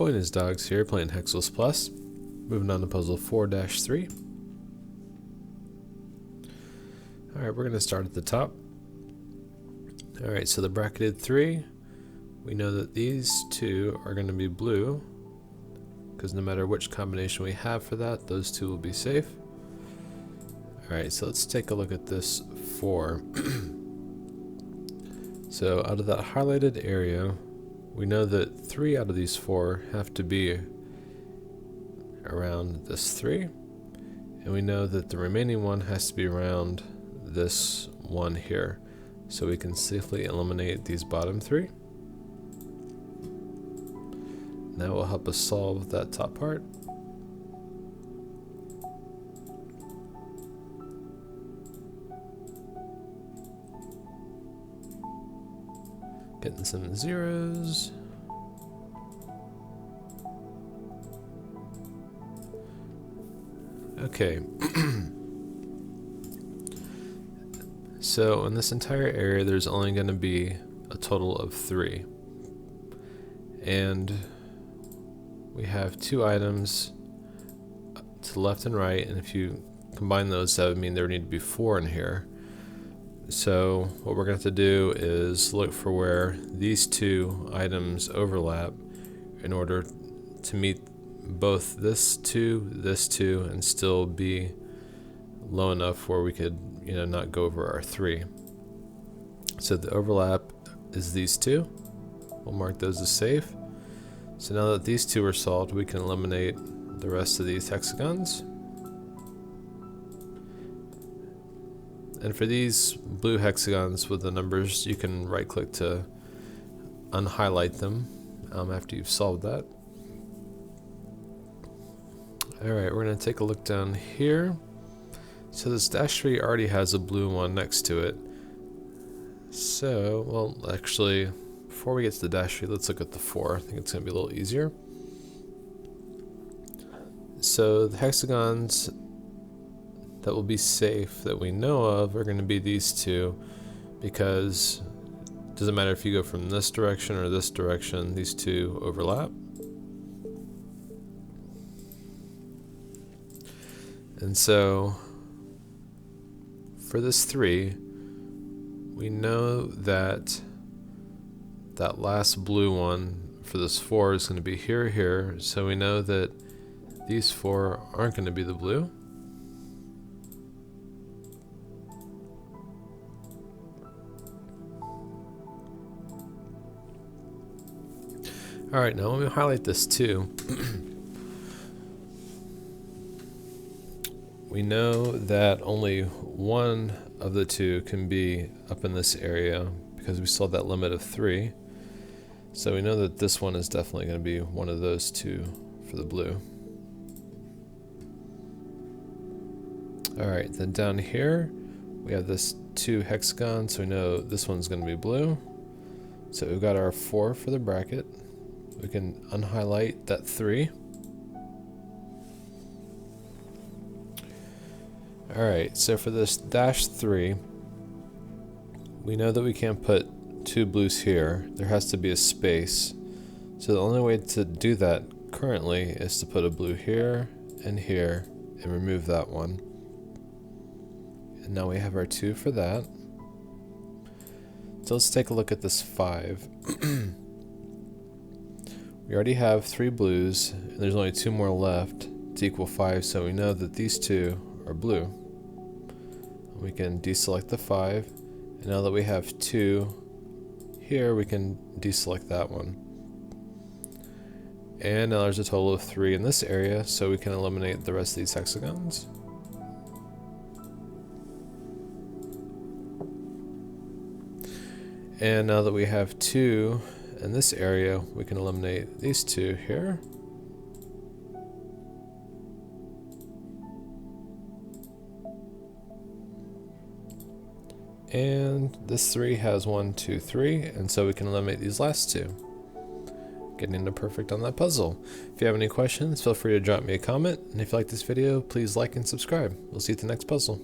aboyandhisdogs here, playing Hexcells Plus. Moving on to puzzle 4-3. Alright, we're going to start at the top. Alright, so the bracketed 3, we know that these two are going to be blue, because no matter which combination we have for that, those two will be safe. Alright, so let's take a look at this 4. So out of that highlighted area, we know that 3 out of these 4 have to be around this 3, and we know that the remaining one has to be around this 1 here, so we can safely eliminate these bottom 3. That will help us solve that top part. Getting some zeros. Okay. So in this entire area, there's only going to be a total of 3. And we have 2 items to the left and right, and if you combine those, that would mean there would need to be 4 in here. So what we're going to have to do is look for where these 2 items overlap in order to meet both this 2, and still be low enough where we could, not go over our 3. So the overlap is these 2. We'll mark those as safe. So now that these 2 are solved, we can eliminate the rest of these hexagons. And for these blue hexagons with the numbers, you can right click to unhighlight them after you've solved that. Alright, we're going to take a look down here. So this dash 3 already has a blue one next to it. So, well, actually, before we get to the dash 3, let's look at the 4. I think it's going to be a little easier. So the hexagons that will be safe that we know of are going to be these 2, because it doesn't matter if you go from this direction or this direction, these 2 overlap. And so for this 3, we know that that last blue one for this 4 is going to be here, so we know that these 4 aren't going to be the blue. Alright, now let me highlight this too. We know that only one of the 2 can be up in this area because we saw that limit of 3. So we know that this one is definitely going to be one of those 2 for the blue. Alright, then down here we have this 2 hexagon, so we know this one's going to be blue. So we've got our 4 for the bracket. We can unhighlight that 3. Alright, so for this dash 3, we know that we can't put 2 blues here. There has to be a space. So the only way to do that currently is to put a blue here and remove that one. And now we have our 2 for that. So let's take a look at this 5. We already have 3 blues, and there's only 2 more left to equal 5, so we know that these 2 are blue. We can deselect the 5, and now that we have 2 here, we can deselect that one. And now there's a total of 3 in this area, so we can eliminate the rest of these hexagons. And now that we have 2 in this area, we can eliminate these 2 here. And this 3 has 1, 2, 3, and so we can eliminate these last 2. Getting into perfect on that puzzle. If you have any questions, feel free to drop me a comment, and if you like this video, please like and subscribe. We'll see you at the next puzzle.